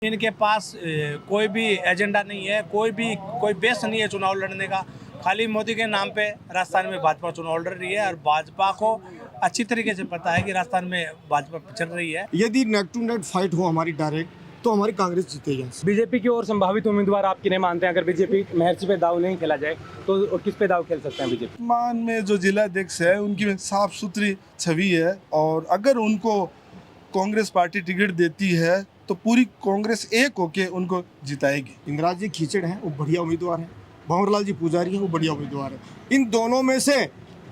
इनके पास कोई भी एजेंडा नहीं है, कोई बेस नहीं है चुनाव लड़ने का। खाली मोदी के नाम पे राजस्थान में भाजपा चुनाव लड़ रही है और भाजपा को अच्छी तरीके से पता है कि राजस्थान में भाजपा पिछड़ रही है। यदि नेक टू नेक फाइट हो हमारी डायरेक्ट तो हमारी कांग्रेस जीतेगी। बीजेपी की ओर संभावित उम्मीदवार आप किन्हें मानते हैं? अगर बीजेपी महर्षि पे दाव नहीं खेला जाए तो किस पे दाव खेल सकते हैं बीजेपी? मान में जो जिला अध्यक्ष है उनकी साफ सुथरी छवि है और अगर उनको कांग्रेस पार्टी टिकट देती है तो पूरी कांग्रेस एक होके उनको जिताएगी। इंदिरा जी खीचड़ हैं, वो बढ़िया उम्मीदवार हैं। भंवरलाल जी पुजारी हैं, वो बढ़िया उम्मीदवार हैं। इन दोनों में से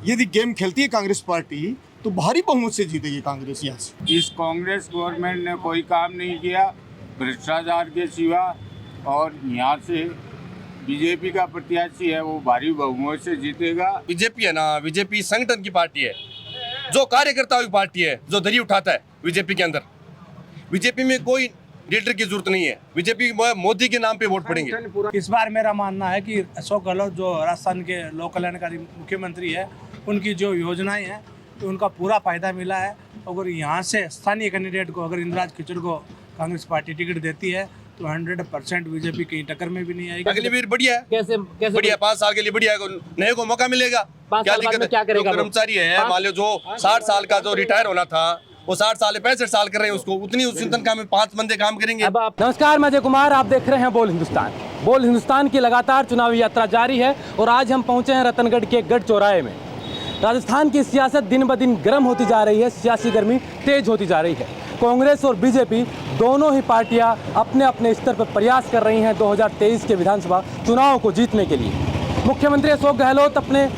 यदि गेम खेलती है कांग्रेस पार्टी तो भारी बहुमत से जीतेगी कांग्रेस यहाँ से। इस कांग्रेस गवर्नमेंट ने कोई काम नहीं किया भ्रष्टाचार के सिवा, और यहाँ से बीजेपी का प्रत्याशी है वो भारी बहुमत से जीतेगा। बीजेपी है ना, बीजेपी संगठन की पार्टी है, जो कार्यकर्ताओं की पार्टी है, जो दरी उठाता है बीजेपी के अंदर। बीजेपी में कोई लीडर की जरूरत नहीं है, बीजेपी मोदी के नाम पे वोट पड़ेंगे। इस बार मेरा मानना है कि अशोक गहलोत जो राजस्थान के लोक कल्याणकारी मुख्यमंत्री है, उनकी जो योजनाएं हैं तो उनका पूरा फायदा मिला है। अगर यहाँ से स्थानीय कैंडिडेट को, अगर इंदिरा खीचड़ को कांग्रेस पार्टी टिकट देती है तो 100% बीजेपी कहीं टक्कर में भी नहीं आएगी। अगली बार बढ़िया है, कैसे बढ़िया 5 साल के लिए बढ़िया है, नए को मौका मिलेगा। 5 साल बाद में क्या करेगा? कर्मचारी है मान लो जो 60 साल का जो रिटायर होना था वो 60 साल 65 साल कर रहे हैं, उसको उतनी उस तनख्वाह में 5 बंदे काम करेंगे। अब आप नमस्कार, मैं अजय कुमार, आप देख रहे हैं बोल हिंदुस्तान। बोल हिंदुस्तान की लगातार चुनावी यात्रा जारी है और आज हम पहुंचे हैं रतनगढ़ के गढ़ चौराहे में। राजस्थान की सियासत दिन ब दिन गर्म होती जा रही है, सियासी गर्मी तेज होती जा रही है। कांग्रेस और बीजेपी दोनों ही पार्टियां अपने अपने स्तर पर प्रयास कर रही हैं 2023 के विधानसभा चुनाव को जीतने के लिए। मुख्यमंत्री अशोक गहलोत अपने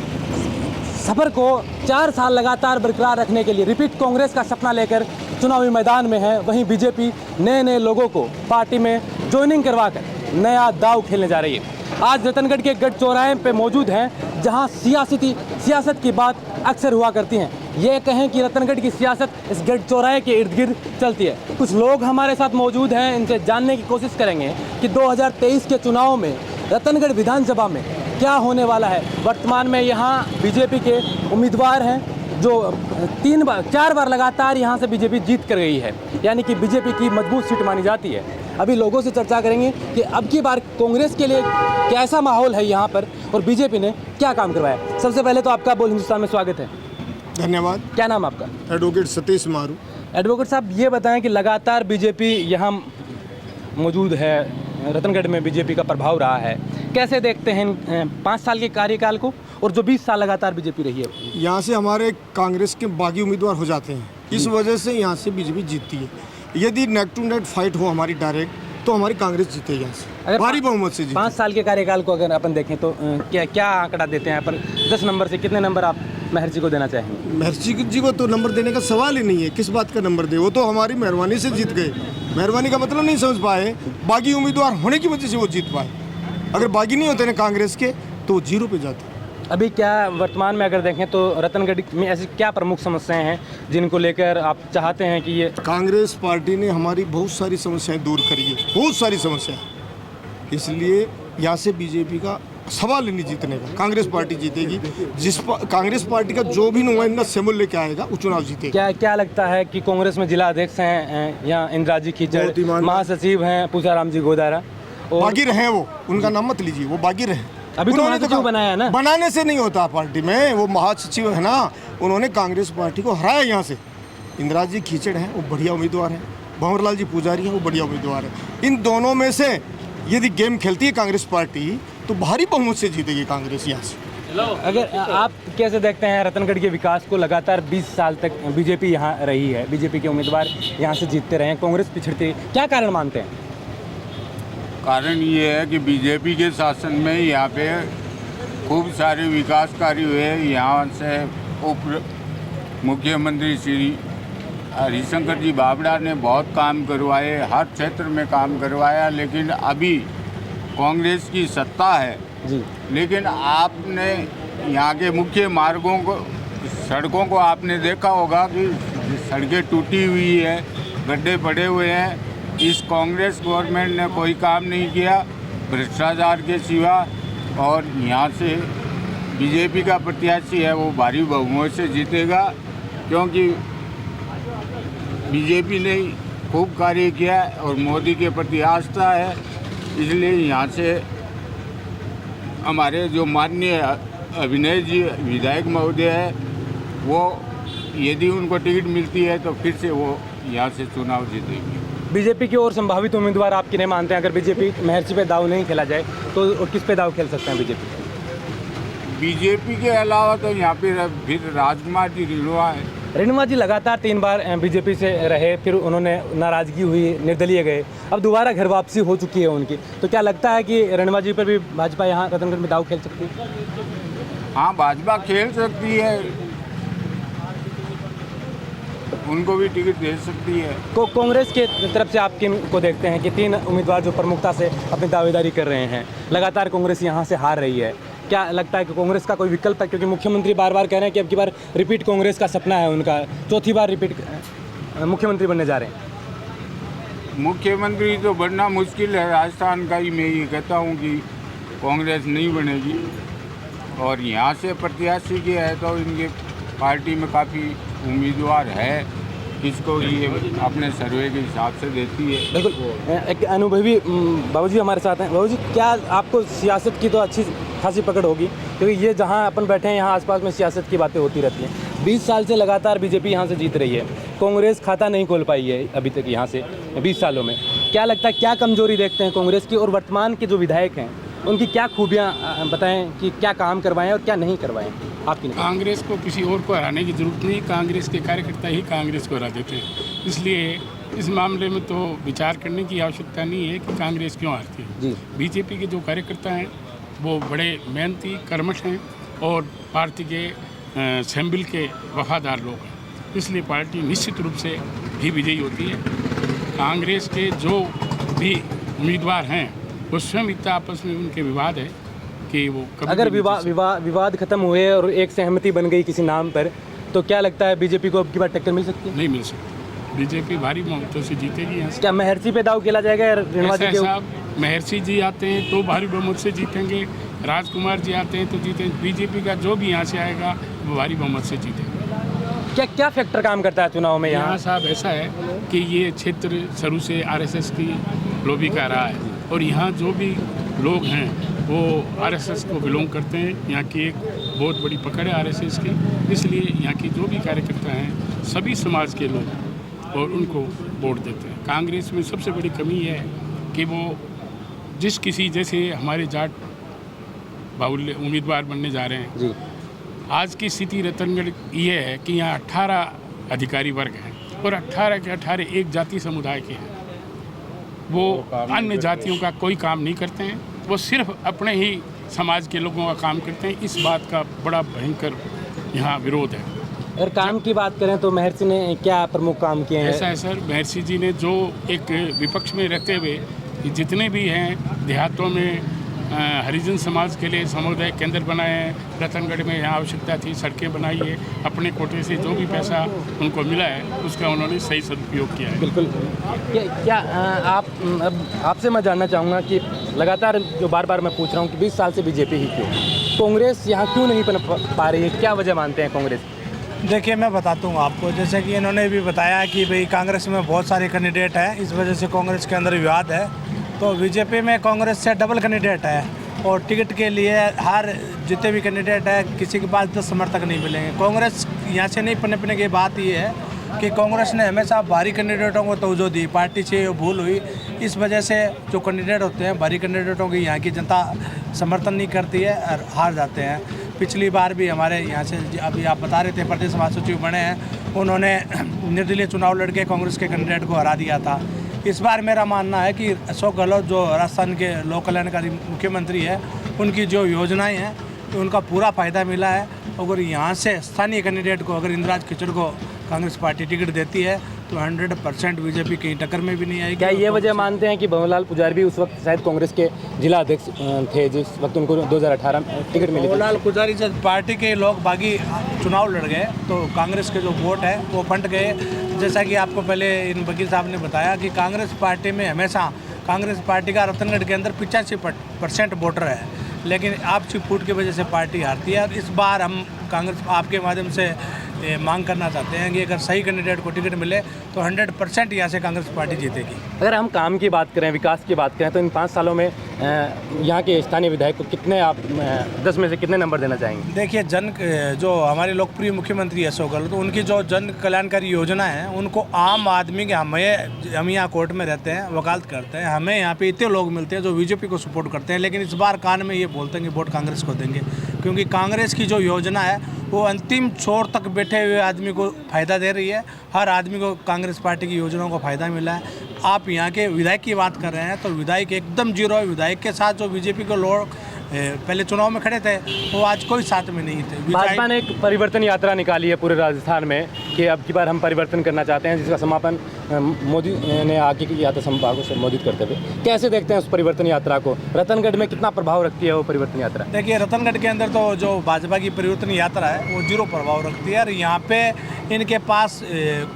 सफर को 4 साल लगातार बरकरार रखने के लिए रिपीट कांग्रेस का सपना लेकर चुनावी मैदान में है। वहीं बीजेपी नए लोगों को पार्टी में ज्वाइनिंग करवाकर नया दाव खेलने जा रही है। आज रतनगढ़ के गढ़ चौराहे पे मौजूद हैं, जहां सियासत की बात अक्सर हुआ करती हैं। ये कहें कि रतनगढ़ की सियासत इस गढ़ चौराहे के इर्द गिर्द चलती है। कुछ लोग हमारे साथ मौजूद हैं, इनसे जानने की कोशिश करेंगे कि 2023 के चुनाव में रतनगढ़ विधानसभा में क्या होने वाला है। वर्तमान में यहाँ बीजेपी के उम्मीदवार हैं जो 4 बार लगातार यहाँ से बीजेपी जीत कर गई है, यानी कि बीजेपी की मजबूत सीट मानी जाती है। अभी लोगों से चर्चा करेंगे कि अब की बार कांग्रेस के लिए कैसा माहौल है यहाँ पर और बीजेपी ने क्या काम करवाया। सबसे पहले तो आपका बोल हिंदुस्तान में स्वागत है। धन्यवाद। क्या नाम आपका? एडवोकेट सतीश मारू। एडवोकेट साहब, ये बताएं कि लगातार बीजेपी यहाँ मौजूद है, रतनगढ़ में बीजेपी का प्रभाव रहा है, कैसे देखते हैं 5 साल के कार्यकाल को और जो 20 साल लगातार बीजेपी रही है? यहाँ से हमारे कांग्रेस के बागी उम्मीदवार हो जाते हैं, इस वजह से यहाँ से बीजेपी जीतती है। यदि नेक टू नेक फाइट हो हमारी डायरेक्ट तो हमारी कांग्रेस जीतेगी यहाँ से, भारी बहुमत से। 5 साल के कार्यकाल को अगर अपन देखें तो क्या आंकड़ा देते हैं अपन? 10 नंबर से कितने नंबर आप महर्षि को देना चाहेंगे? महर्षि जी को तो नंबर देने का सवाल ही नहीं है, किस बात का नंबर दे, वो तो हमारी मेहरबानी से जीत गए। मेहरबानी का मतलब नहीं समझ पाए, बागी उम्मीदवार होने की वजह से वो जीत पाए। अगर बागी नहीं होते ना कांग्रेस के तो 0 पे जाते। अभी क्या वर्तमान में अगर देखें तो रतनगढ़ में ऐसी क्या प्रमुख समस्याएं हैं जिनको लेकर आप चाहते हैं कि ये? कांग्रेस पार्टी ने हमारी बहुत सारी समस्याएं दूर करी है, बहुत सारी समस्याएं, इसलिए यहाँ से बीजेपी का सवाल ही नहीं जीतने का। कांग्रेस पार्टी जीतेगी। कांग्रेस पार्टी का जो भी नुमाइंदा सिंबल लेके आएगा वो चुनाव जीतेगा। क्या लगता है कि कांग्रेस में जिला अध्यक्ष हैं या इंदिरा जी खीचड़, महासचिव हैं पूछाराम जी गोदारा, बागी रहे वो, उनका नाम मत लीजिए, वो बागी रहे। अभी तो महासचिव बनाया ना, बनाने से नहीं होता पार्टी में, वो महासचिव है ना, उन्होंने कांग्रेस पार्टी को हराया यहाँ से। इंदिरा जी खीचड़ हैं, वो बढ़िया उम्मीदवार हैं। भंवरलाल जी पुजारी हैं, वो बढ़िया उम्मीदवार हैं। इन दोनों में से यदि गेम खेलती है कांग्रेस पार्टी तो भारी बहुमत से जीतेगी कांग्रेस यहाँ से। अगर आप कैसे देखते हैं रतनगढ़ के विकास को? लगातार 20 साल तक बीजेपी यहाँ रही है, बीजेपी के उम्मीदवार यहाँ से जीतते रहे, कांग्रेस पिछड़ती है, क्या कारण मानते हैं? कारण ये है कि बीजेपी के शासन में यहाँ पे खूब सारे विकास कार्य हुए। यहाँ से उप मुख्यमंत्री श्री हरिशंकर जी बाबड़ा ने बहुत काम करवाए, हर क्षेत्र में काम करवाया। लेकिन अभी कांग्रेस की सत्ता है जी, लेकिन आपने यहाँ के मुख्य मार्गों को, सड़कों को आपने देखा होगा कि सड़कें टूटी हुई है, गड्ढे पड़े हुए हैं। इस कांग्रेस गवर्नमेंट ने कोई काम नहीं किया भ्रष्टाचार के सिवा, और यहाँ से बीजेपी का प्रत्याशी है वो भारी बहुमत से जीतेगा, क्योंकि बीजेपी ने खूब कार्य किया है और मोदी के प्रति आस्था है, इसलिए यहाँ से हमारे जो माननीय अभिनय जी विधायक महोदय है, वो यदि उनको टिकट मिलती है तो फिर से वो यहाँ से चुनाव जीतेंगे। बीजेपी की ओर संभावित उम्मीदवार आप किन्हें मानते हैं? अगर बीजेपी महर्षि पे दाव नहीं खेला जाए तो किस पे दाव खेल सकते हैं बीजेपी? बीजेपी के अलावा तो यहाँ पे फिर राजकुमार जी रिणवा है। रेणुका जी लगातार 3 बार बीजेपी से रहे, फिर उन्होंने नाराजगी हुई, निर्दलीय गए, अब दोबारा घर वापसी हो चुकी है उनकी, तो क्या लगता है कि रेणुका जी पर भी भाजपा यहाँ रतनगढ़ में दाव खेल सकती है? हाँ, भाजपा खेल सकती है, उनको भी टिकट दे सकती है। कांग्रेस के तरफ से आप किन को देखते हैं कि 3 उम्मीदवार जो प्रमुखता से अपनी दावेदारी कर रहे हैं, लगातार कांग्रेस यहाँ से हार रही है, क्या लगता है कि कांग्रेस का कोई विकल्प है? क्योंकि मुख्यमंत्री बार बार कह रहे हैं कि अब की बार रिपीट कांग्रेस का सपना है उनका, 4थी बार रिपीट मुख्यमंत्री बनने जा रहे हैं। मुख्यमंत्री तो बनना मुश्किल है राजस्थान का ही, मैं ये कहता हूँ कि कांग्रेस नहीं बनेगी। और यहाँ से प्रत्याशी के है तो इनके पार्टी में काफ़ी उम्मीदवार है, किसको ये अपने सर्वे के हिसाब से देती है। बिल्कुल, एक अनुभवी बाबूजी हमारे साथ हैं। बाबूजी, क्या आपको सियासत की तो अच्छी खासी पकड़ होगी, क्योंकि ये जहाँ अपन बैठे हैं यहाँ आसपास में सियासत की बातें होती रहती हैं। 20 साल से लगातार बीजेपी यहाँ से जीत रही है, कांग्रेस खाता नहीं खोल पाई है अभी तक यहाँ से 20 सालों में। क्या लगता है, क्या कमजोरी देखते हैं कांग्रेस की, और वर्तमान के जो विधायक हैं उनकी क्या खूबियाँ बताएं कि क्या काम करवाएं और क्या नहीं करवाएं आपकी? कांग्रेस को किसी और को हराने की जरूरत नहीं, कांग्रेस के कार्यकर्ता ही कांग्रेस को हरा देते हैं। इसलिए इस मामले में तो विचार करने की आवश्यकता नहीं है कि कांग्रेस क्यों हारती है। जी, बीजेपी के जो कार्यकर्ता हैं वो बड़े मेहनती कर्मठ हैं और पार्टी के असेंबल के वफादार लोग हैं, इसलिए पार्टी निश्चित रूप से भी विजयी होती है। कांग्रेस के जो भी उम्मीदवार हैं वो स्वयं इतना आपस में उनके विवाद है कि वो अगर विवाद खत्म हुए और एक सहमति बन गई किसी नाम पर, तो क्या लगता है बीजेपी को अब की बार टक्कर मिल सकती है? नहीं मिल सकती, बीजेपी भारी बहुमतों से जीतेगी यहाँ से। क्या महर्षि पे दाव खेला जाएगा? रेणुका जी के महर्षि जी आते हैं तो भारी बहुमत से जीतेंगे, राजकुमार जी आते हैं तो जीतेंगे, बीजेपी का जो भी यहाँ से आएगा वो भारी बहुमत से जीतेगा। क्या क्या फैक्टर काम करता है चुनाव में यहाँ? साहब ऐसा है कि ये क्षेत्र शुरू से आरएसएस की लॉबी का रहा है और यहाँ जो भी लोग हैं वो आरएसएस को बिलोंग करते हैं। यहाँ की एक बहुत बड़ी पकड़ है आरएसएस की, इसलिए यहाँ की जो भी कार्यकर्ता हैं सभी समाज के लोग और उनको वोट देते हैं। कांग्रेस में सबसे बड़ी कमी है कि वो जिस किसी, जैसे हमारे जाट बाहुल्य उम्मीदवार बनने जा रहे हैं जी, आज की स्थिति रतनगढ़ ये है कि यहाँ 18 अधिकारी वर्ग हैं और 18 के 18 एक जाति समुदाय के हैं। वो अन्य जातियों का कोई काम नहीं करते हैं, वो सिर्फ अपने ही समाज के लोगों का काम करते हैं। इस बात का बड़ा भयंकर यहाँ विरोध है। अगर काम की बात करें तो महर्षि ने क्या प्रमुख काम किए हैं? ऐसा है सर, महर्षि जी ने जो एक विपक्ष में रहते हुए जितने भी हैं देहातों में हरिजन समाज के लिए समुदाय केंद्र बनाए हैं, रतनगढ़ में यहाँ आवश्यकता थी सड़कें बनाई है, अपने कोटे से जो भी पैसा उनको मिला है उसका उन्होंने सही सदुपयोग किया है। बिल्कुल। क्या आपसे मैं जानना चाहूँगा कि लगातार जो बार बार मैं पूछ रहा हूँ कि 20 साल से बीजेपी ही क्यों, कांग्रेस यहाँ क्यों नहीं बन पा रही है, क्या वजह मानते हैं कांग्रेस? देखिए, मैं बताता हूँ आपको, जैसे कि इन्होंने भी बताया कि भाई कांग्रेस में बहुत सारे कैंडिडेट हैं, इस वजह से कांग्रेस के अंदर विवाद है। तो बीजेपी में कांग्रेस से डबल कैंडिडेट है और टिकट के लिए हर जितने भी कैंडिडेट है किसी के पास 10 समर्थक नहीं मिलेंगे। कांग्रेस यहाँ से नहीं पनपने की बात ये है कि कांग्रेस ने हमेशा भारी कैंडिडेटों को तवज्जो दी, पार्टी से भूल हुई, इस वजह से जो कैंडिडेट होते हैं भारी कैंडिडेटों की यहाँ की जनता समर्थन नहीं करती है और हार जाते हैं। पिछली बार भी हमारे यहाँ से अभी आप बता रहे थे प्रदेश महासचिव बने हैं, उन्होंने निर्दलीय चुनाव लड़के कांग्रेस के कैंडिडेट को हरा दिया था। इस बार मेरा मानना है कि अशोक गहलोत जो राजस्थान के लोक कल्याणकारी मुख्यमंत्री है, उनकी जो योजनाएं हैं उनका पूरा फ़ायदा मिला है। अगर यहाँ से स्थानीय कैंडिडेट को, अगर इंद्राज खिचड़ को कांग्रेस पार्टी टिकट देती है तो 100% बीजेपी कहीं टक्कर में भी नहीं आएगी। क्या ये वजह मानते हैं कि भंवरलाल पुजारी भी उस वक्त शायद कांग्रेस के जिला अध्यक्ष थे जिस वक्त उनको 2018 में टिकट मिली? भंवरलाल पुजारी से पार्टी के लोग बागी चुनाव लड़ गए तो कांग्रेस के जो वोट है वो फंट गए। जैसा कि आपको पहले इन वकील साहब ने बताया कि कांग्रेस पार्टी में हमेशा कांग्रेस पार्टी का रतनगढ़ के अंदर 85% वोटर है, लेकिन आपसी फूट की वजह से पार्टी हारती है। और इस बार हम कांग्रेस आपके माध्यम से मांग करना चाहते हैं कि अगर सही कैंडिडेट को टिकट मिले तो 100% यहाँ से कांग्रेस पार्टी जीतेगी। अगर हम काम की बात करें, विकास की बात करें, तो इन 5 सालों में यहाँ के स्थानीय विधायक को कितने आप 10 में से कितने नंबर देना चाहेंगे? देखिए, जो हमारे लोकप्रिय मुख्यमंत्री अशोक गहलोत, तो उनकी जो जन कल्याणकारी योजना है उनको आम आदमी के, हम यहाँ कोर्ट में रहते हैं, वकालत करते हैं, हमें यहाँ पे इतने लोग मिलते हैं जो बीजेपी को सपोर्ट करते हैं, लेकिन इस बार कान में ये बोलते हैं कि वोट कांग्रेस को देंगे, क्योंकि कांग्रेस की जो योजना है वो अंतिम छोर तक बैठे हुए आदमी को फ़ायदा दे रही है। हर आदमी को कांग्रेस पार्टी की योजनाओं का फ़ायदा मिला है। आप यहाँ के विधायक की बात कर रहे हैं तो विधायक एकदम जीरो है। विधायक के साथ जो बीजेपी के लोग पहले चुनाव में खड़े थे वो आज कोई साथ में नहीं थे। भाजपा ने एक परिवर्तन यात्रा निकाली है पूरे राजस्थान में कि अब की बार हम परिवर्तन करना चाहते हैं, जिसका समापन मोदी ने आगे किया था संभाग को संबोधित करते हुए। कैसे देखते हैं उस परिवर्तन यात्रा को? रतनगढ़ में कितना प्रभाव रखती है वो परिवर्तन यात्रा? देखिए, रतनगढ़ के अंदर तो जो भाजपा की परिवर्तन यात्रा है वो जीरो प्रभाव रखती है और यहाँ पे इनके पास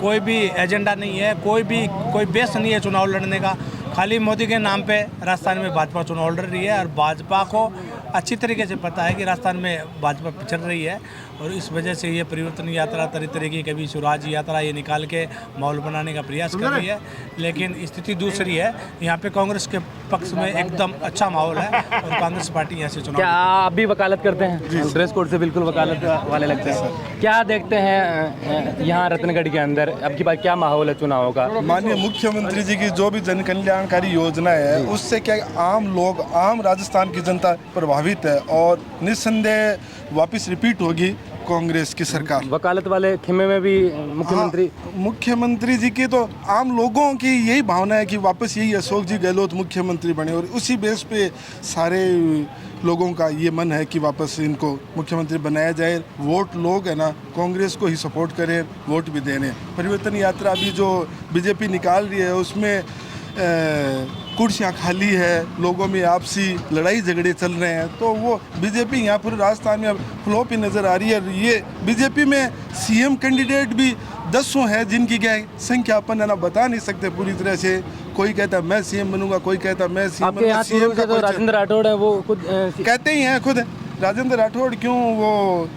कोई भी एजेंडा नहीं है, कोई बेस नहीं है चुनाव लड़ने का। खाली मोदी के नाम पे राजस्थान में भाजपा चुनाव लड़ रही है और भाजपा को अच्छी तरीके से पता है कि राजस्थान में भाजपा पिछड़ रही है और इस वजह से ये परिवर्तन यात्रा तरह की कभी स्वराज यात्रा ये निकाल के माहौल बनाने का प्रयास कर रही है। लेकिन स्थिति दूसरी है, यहाँ पे कांग्रेस के पक्ष में एकदम अच्छा माहौल है और कांग्रेस पार्टी यहाँ से चुनाव। क्या आप भी वकालत करते हैं? ड्रेस कोड से बिल्कुल वकालत वाले लगते हैं। क्या देखते हैं यहाँ रतनगढ़ के अंदर अब की बार क्या माहौल है चुनाव का? माननीय मुख्यमंत्री जी की जो भी जन कल्याणकारी योजना है उससे क्या आम लोग, आम राजस्थान की जनता प्रभावित है और निस्संदेह वापस रिपीट होगी कांग्रेस की सरकार। वकालत वाले खेमे में भी मुख्यमंत्री जी की तो आम लोगों की यही भावना है कि वापस यही अशोक जी गहलोत मुख्यमंत्री बने और उसी बेस पे सारे लोगों का ये मन है कि वापस इनको मुख्यमंत्री बनाया जाए। वोट लोग है ना कांग्रेस को ही सपोर्ट करें, वोट भी देने। परिवर्तन यात्रा अभी जो बीजेपी निकाल रही है उसमें कुर्सियाँ खाली है, लोगों में आपसी लड़ाई झगड़े चल रहे हैं, तो वो बीजेपी यहाँ पूरे राजस्थान में फ्लॉप ही नज़र आ रही है। ये बीजेपी में सीएम कैंडिडेट भी 10 है जिनकी क्या संख्या अपन है ना बता नहीं सकते पूरी तरह से। कोई कहता है मैं सीएम बनूंगा, कोई कहता है मैं सीएम बनूंगा। सीएम का तो राजेंद्र राठौड़ है, वो खुद कहते ही हैं खुद। राजेंद्र राठौड़ क्यों, वो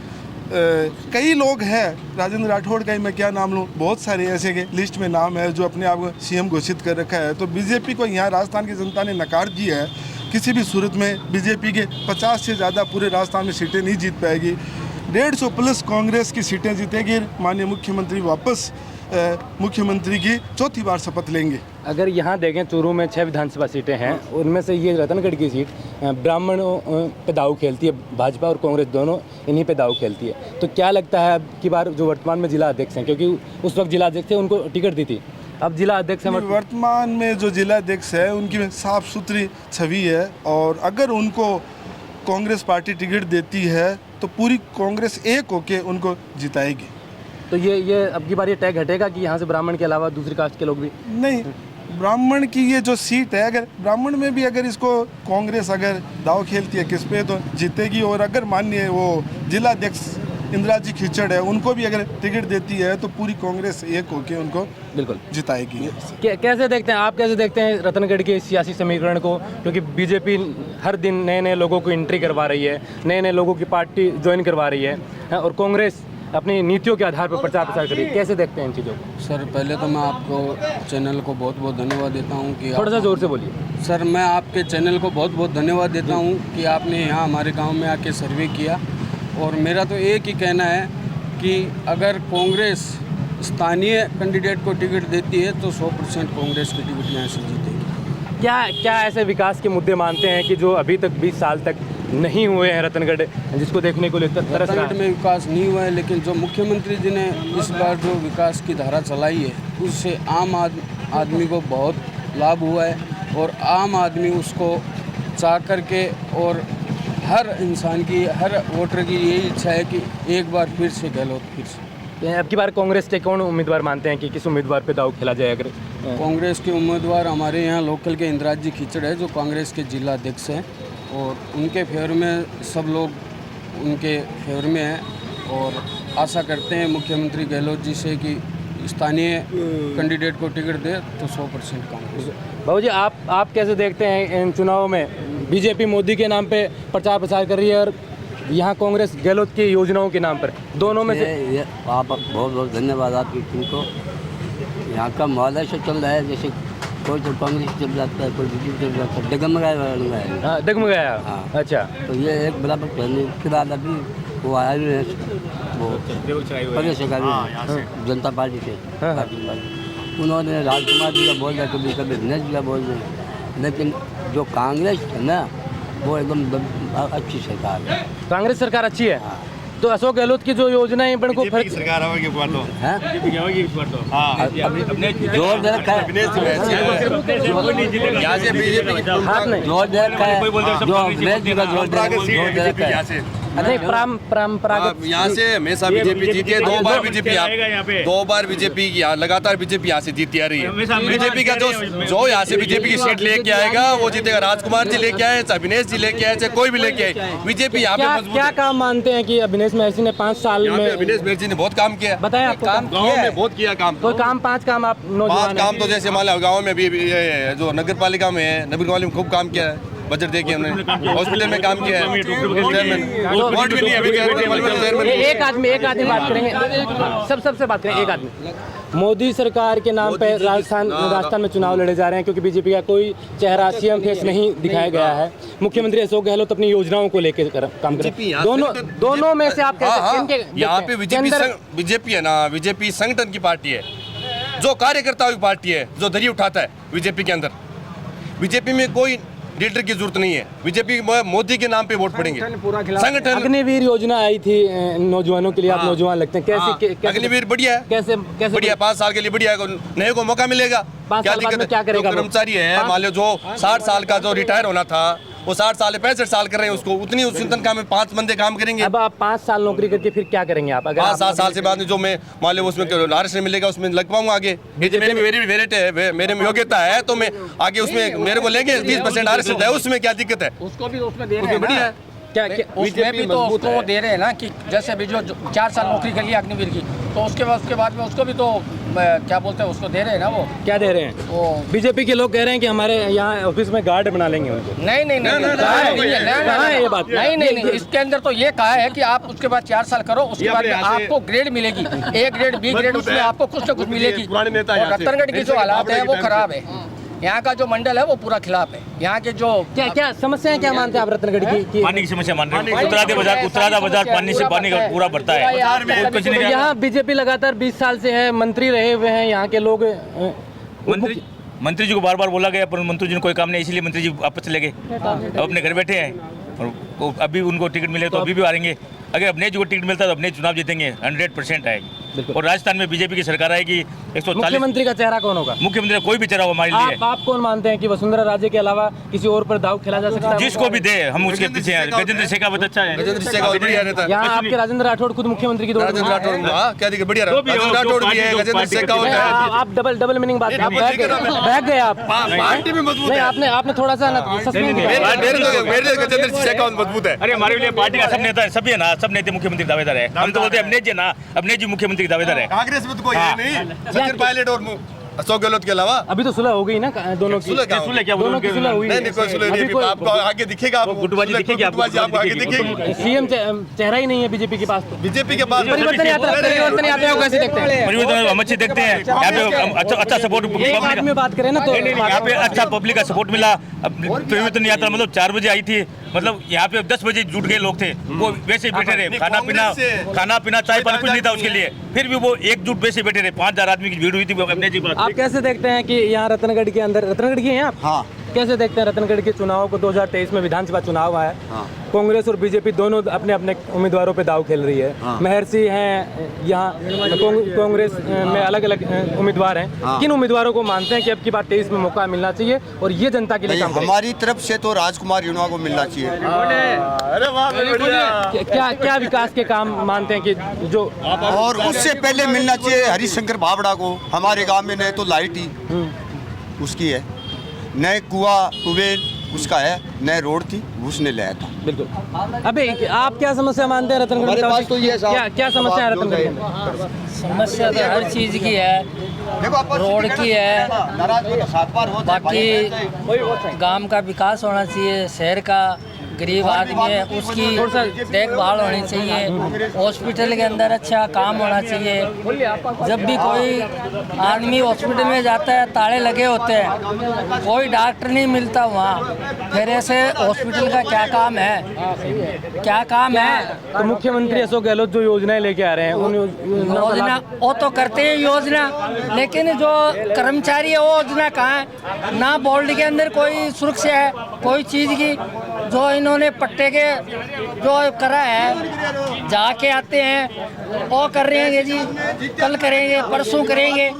कई लोग हैं, राजेंद्र राठौड़ का ही मैं क्या नाम लूँ, बहुत सारे ऐसे के लिस्ट में नाम है जो अपने आप को सीएम घोषित कर रखा है। तो बीजेपी को यहाँ राजस्थान की जनता ने नकार दिया है। किसी भी सूरत में बीजेपी के 50 से ज़्यादा पूरे राजस्थान में सीटें नहीं जीत पाएगी। 150 प्लस कांग्रेस की सीटें जीतेगी। माननीय मुख्यमंत्री वापस मुख्यमंत्री की चौथी बार शपथ लेंगे। अगर यहाँ देखें चूरू में 6 विधानसभा सीटें हैं, उनमें से ये रतनगढ़ की सीट ब्राह्मणों पे दाव खेलती है। भाजपा और कांग्रेस दोनों इन्हीं पे दाव खेलती है। तो क्या लगता है अब की बार जो वर्तमान में जिला अध्यक्ष हैं, क्योंकि उस वक्त जिला अध्यक्ष थे उनको टिकट दी थी, अब जिला अध्यक्ष हैं, वर्तमान में जो जिला अध्यक्ष है उनकी साफ सुथरी छवि है और अगर उनको कांग्रेस पार्टी टिकट देती है तो पूरी कांग्रेस एक होके उनको जिताएगी। तो ये अब की बार ये टैग हटेगा कि यहाँ से ब्राह्मण के अलावा दूसरी कास्ट के लोग भी? नहीं, ब्राह्मण की ये जो सीट है, अगर ब्राह्मण में भी अगर इसको कांग्रेस अगर दाव खेलती है किस पे तो जीतेगी। और अगर मानिए वो जिला अध्यक्ष इंदिरा जी खिचड़ है उनको भी अगर टिकट देती है तो पूरी कांग्रेस एक होके उनको बिल्कुल जिताएगी। कैसे देखते हैं आप, कैसे देखते हैं रतनगढ़ के सियासी समीकरण को? क्योंकि बीजेपी हर दिन नए लोगों को एंट्री करवा रही है, नए लोगों की पार्टी ज्वाइन करवा रही है और कांग्रेस अपनी नीतियों के आधार पर प्रचार प्रसार करिए। कैसे देखते हैं इन चीज़ों को? सर, पहले तो मैं आपको चैनल को बहुत बहुत धन्यवाद देता हूं कि थोड़ा सा जोर से बोलिए। सर, मैं आपके चैनल को बहुत बहुत धन्यवाद देता हूं कि आपने यहाँ हमारे गांव में आके सर्वे किया। और मेरा तो एक ही कहना है कि अगर कांग्रेस स्थानीय कैंडिडेट को टिकट देती है तो 100% कांग्रेस की टिकट यहाँ से जीतेगी। क्या ऐसे विकास के मुद्दे मानते हैं कि जो अभी तक 20 साल तक नहीं हुए हैं रतनगढ़, जिसको देखने को लेकर तरस रहा है? रतनगढ़ में विकास नहीं हुआ है, लेकिन जो मुख्यमंत्री जी ने इस बार जो विकास की धारा चलाई है उससे आम आदमी को बहुत लाभ हुआ है और आम आदमी उसको चाह करके, और हर इंसान की, हर वोटर की यही इच्छा है कि एक बार फिर से गहलोत फिर से। अब की बार कांग्रेस के कौन उम्मीदवार मानते हैं कि किस उम्मीदवार पे दाव खेला जाए? अगर कांग्रेस के उम्मीदवार हमारे यहाँ लोकल के इंदिरा जी खिचड़ है जो कांग्रेस के जिला अध्यक्ष हैं और उनके फेवर में सब लोग उनके फेवर में हैं और आशा करते हैं मुख्यमंत्री गहलोत जी से कि स्थानीय कैंडिडेट को टिकट दे तो 100% कांग्रेस। बाबू जी, आप कैसे देखते हैं इन चुनावों में? बीजेपी मोदी के नाम पे प्रचार प्रसार कर रही है और यहाँ कांग्रेस गहलोत की योजनाओं के नाम पर, दोनों में से ये आप बहुत बहुत धन्यवाद आपकी टीम को। यहाँ का माहौल ऐसा चल रहा है जैसे कोई तो कांग्रेस चल जाता है, कोई बीजेपी चल जाता है, डगमगाया है। हाँ, डगमगाया। हाँ। अच्छा, तो ये एक बराबर पहले के बाद अभी वो आए हुए हैं, वो प्रदेश जनता पार्टी से हाँ, हाँ। उन्होंने राजकुमार जी का बोल रहे, कभी कभी दिनेश जी का बोल रहे, लेकिन जो कांग्रेस है ना वो एकदम अच्छी सरकार है। कांग्रेस सरकार अच्छी है। तो अशोक गहलोत की जो योजनाएं बड़े को फर्क सरकार होगी तो हैं? जोर दे रखा है, यहाँ से बीजेपी हाथ नहीं, जोर दे रखा है, जो अखिलेश जी का जोर दे रखा है। नहीं, परंपरागत यहाँ से हमेशा बीजेपी जीती है। 2 बार बीजेपी 2 बार बीजेपी यहाँ लगातार बीजेपी यहाँ से जीती आ रही है। बीजेपी का जो यहाँ से बीजेपी की सीट लेके आएगा वो जीतेगा। राजकुमार जी लेके आए, चाहे अभिनेश जी लेके आए, चाहे कोई भी लेके आए, बीजेपी यहाँ पे मजबूत क्या है। काम मानते हैं कि अभिनेश महर्षि ने 5 साल यहाँ पे में अभिनेश महर्षि ने बहुत काम किया है। बताएं आपको काम गाँव में बहुत किया काम। कोई काम 5 काम आप 5 नौजवान काम तो जैसे मान लो गाँव में भी ये जो नगर पालिका में है, नगर पालिका में खूब काम किया है। बजट देखिए हमने, हॉस्पिटल में काम किया है। वोट भी नहीं है अभी चेयरमैन। एक आदमी बात करेंगे, सबसे बात करेंगे। एक आदमी, मोदी सरकार के नाम पे राजस्थान में चुनाव लड़े जा रहे हैं क्योंकि बीजेपी का कोई चेहरा सीएम फेस नहीं दिखाया गया है। मुख्यमंत्री अशोक गहलोत अपनी योजनाओं को लेकर काम कर रहे हैं। दोनों में से आप यहाँ पे बीजेपी है ना, बीजेपी संगठन की पार्टी है, जो कार्यकर्ताओं की पार्टी है, जो दरी उठाता है बीजेपी के अंदर। बीजेपी में कोई लीडर की जरूरत नहीं है। बीजेपी मोदी के नाम पे वोट पड़ेंगे। संगठन अग्निवीर योजना आई थी नौजवानों के लिए, आप नौजवान लगते हैं, कैसे अग्निवीर बढ़िया है, कैसे बढ़िया 5 साल के लिए बढ़िया है, नए को मौका मिलेगा। 5 साल बाद में क्या करेगा? कर्मचारी है मान लो जो 60 साल का जो रिटायर होना था वो 60 साल 65 साल कर रहे हैं, उसको उतनी उस तनख्वाह में 5 बंदे काम करेंगे। अब आप 5 साल नौकरी करके फिर क्या करेंगे आप? अगर 5-7 साल से बाद में जो मैं मान लो उसमें आरक्षण मिलेगा उसमें लग पाऊंगा आगे। मेरी मेरिट है, मेरे में योग्यता है तो मैं आगे उसमें मेरे को लेंगे 20% आरक्षण है, उसमें क्या दिक्कत है? उसको भी उसमें दे रहे हैं बढ़िया ना। है। उसमें भी तो उसको दे रहे हैं ना कि जैसे अभी जो 4 साल नौकरी कर लिया अग्निवीर की, तो उसके बाद में उसको भी तो क्या बोलते हैं, उसको दे रहे हैं ना। वो क्या दे रहे हैं? वो बीजेपी के लोग कह रहे हैं कि हमारे यहाँ ऑफिस में गार्ड बना लेंगे उनको। नहीं, ये बात नहीं, इसके अंदर तो ये कहा है कि आप उसके बाद 4 साल करो, उसके बाद में आपको ग्रेड मिलेगी, A ग्रेड, B ग्रेड, उसमें आपको कुछ न कुछ मिलेगी। और रतनगढ़ की जो हालात है वो खराब है। यहाँ का जो मंडल है वो पूरा खिलाफ है। यहाँ के जो क्या समस्याएं क्या मानते हैं आप रतनगढ़ की? पानी की समस्या मान रहे हैं। उत्तराधा बाजार पानी से पानी का पूरा बढ़ता है। यहाँ बीजेपी लगातार 20 साल से है, मंत्री रहे हुए हैं यहाँ के लोग। मंत्री जी को बार बार बोला गया पर मंत्री जी ने कोई काम नहीं, इसलिए मंत्री जी वापस चले गए। अब अपने घर बैठे हैं और अभी उनको टिकट मिले तो अभी भी आएंगे। अगर अपने जी को टिकट मिलता है तो अपने चुनाव जीतेंगे, 100% आएगी। और राजस्थान में बीजेपी की सरकार आएगी। 140 मुख्यमंत्री का चेहरा कौन होगा? मुख्यमंत्री कोई भी चेहरा हो हमारे लिए। आप कौन मानते हैं कि वसुंधरा राजे के अलावा किसी और पर दाव खेला जा सकता है? जिसको भी दे हम उसके पीछे हैं। गजेंद्र शेखावत अच्छा है। गजेंद्र शेखावत बढ़िया रहता है। यहाँ आपके राजेंद्र राठौड़ खुद मुख्यमंत्री की दौड़ में राजेंद्र राठौड़ क्या दिक्कत, बढ़िया राजेंद्र राठौड़ भी है, गजेंद्र शेखावत है। आप डबल मीनिंग बात बैग गए आप। पार्टी में मजबूत है। आपने थोड़ा सा सस्पेंड किया। मेरे गजेंद्र शेखावत मजबूत है। अरे हमारे लिए पार्टी का सब नेता है, सभी है ना, सब नेता मुख्यमंत्री दावेदार है। हम तो बोलते हैं अपने जी ना, अपने जी मुख्यमंत्री दावेदार है। कांग्रेस में तो कोई है नहीं, सचिन पायलट और अशोक गहलोत के अलावा। अभी तो सुलह हो गई ना दोनों की? सुलह क्या दोनों की सुलह हुई? नहीं, कोई सुलह नहीं। आपको आगे दिखेगा, आपको गुटबाजी दिखेगी, आपको आगे दिखेगी। सीएम चेहरा ही नहीं है बीजेपी के पास। तो बीजेपी के पास परिवर्तन यात्रा को कैसे देखते हैं? परिवर्तन हम अच्छे देखते हैं। यहाँ पे अच्छा सपोर्ट, एक आदमी बात करें ना तो यहाँ पे अच्छा पब्लिक का सपोर्ट मिला। परिवर्तन यात्रा मतलब 4 बजे आई थी, मतलब यहाँ पे 10 बजे जुट गए लोग थे, वो वैसे ही बैठे रहे। खाना पीना चाय पानी कुछ नहीं था उसके लिए, फिर भी वो एकजुट वैसे बैठे रहे। 5000 आदमी की भीड़ हुई थी अपने जी। आप कैसे देखते हैं कि यहाँ रतनगढ़ के अंदर, रतनगढ़ की हैं आप? हाँ। कैसे देखते हैं रतनगढ़ के चुनाव को? 2023 में विधानसभा चुनाव आया। हाँ। कांग्रेस और बीजेपी दोनों अपने अपने उम्मीदवारों पे दाव खेल रही है। हाँ। महर्षि हैं यहाँ, कांग्रेस में अलग अलग उम्मीदवार हैं। हाँ। किन उम्मीदवारों को मानते हैं कि अब की बार 23 में मौका मिलना चाहिए और ये जनता के लिए काम करें? हमारी तरफ से तो राजकुमार युवा को मिलना चाहिए। क्या विकास के काम मानते हैं कि जो, और उससे पहले मिलना चाहिए हरिशंकर भावड़ा को। हमारे गांव में न तो लाइट ही उसकी है, नए कुएं उसका है, नए रोड थी उसने लाया था। बिल्कुल। अबे आप क्या समस्या मानते हैं रतनगढ़ में? तो ये क्या समस्या है रतनगढ़ में? समस्या तो हर चीज़ की है, रोड की है, बाकी गांव का विकास होना चाहिए, शहर का गरीब आदमी है उसकी देखभाल होनी चाहिए, हॉस्पिटल के अंदर अच्छा काम होना चाहिए। जब भी कोई आदमी हॉस्पिटल में जाता है ताले लगे होते हैं, कोई डॉक्टर नहीं मिलता वहाँ, फिर ऐसे हॉस्पिटल का क्या काम है, क्या काम है? तो मुख्यमंत्री अशोक गहलोत जो योजनाएं लेके आ रहे हैं उन योजना वो तो करते हैं योजना, लेकिन जो कर्मचारी है वो योजना कहाँ है? ना बोर्ड के अंदर कोई सुरक्षा है कोई चीज़ की। जो इन्होंने पट्टे के जो करा है जाके आते हैं वो कर रहे हैं जी, कल करेंगे परसों करेंगे,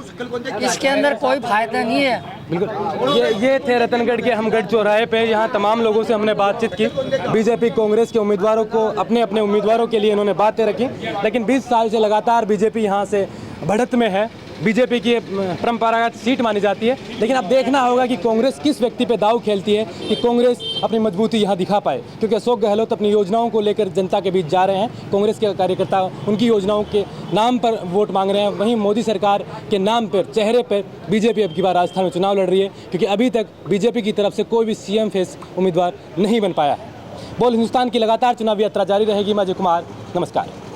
इसके अंदर कोई फायदा नहीं है। बिल्कुल, ये थे रतनगढ़ के हम गढ़ चौराहे पे। यहाँ तमाम लोगों से हमने बातचीत की। बीजेपी कांग्रेस के उम्मीदवारों को अपने अपने उम्मीदवारों के लिए इन्होंने बातें रखी, लेकिन 20 साल से लगातार बीजेपी यहाँ से बढ़त में है। बीजेपी की परंपरागत सीट मानी जाती है, लेकिन अब देखना होगा कि कांग्रेस किस व्यक्ति पे दाव खेलती है कि कांग्रेस अपनी मजबूती यहाँ दिखा पाए, क्योंकि अशोक गहलोत अपनी योजनाओं को लेकर जनता के बीच जा रहे हैं। कांग्रेस के कार्यकर्ता उनकी योजनाओं के नाम पर वोट मांग रहे हैं, वहीं मोदी सरकार के नाम पर चेहरे पर बीजेपी अब की बार राजस्थान में चुनाव लड़ रही है, क्योंकि अभी तक बीजेपी की तरफ से कोई भी सीएम फेस उम्मीदवार नहीं बन पाया है। बोल हिंदुस्तान की लगातार चुनावी यात्रा जारी रहेगी। मैं अजय कुमार, नमस्कार।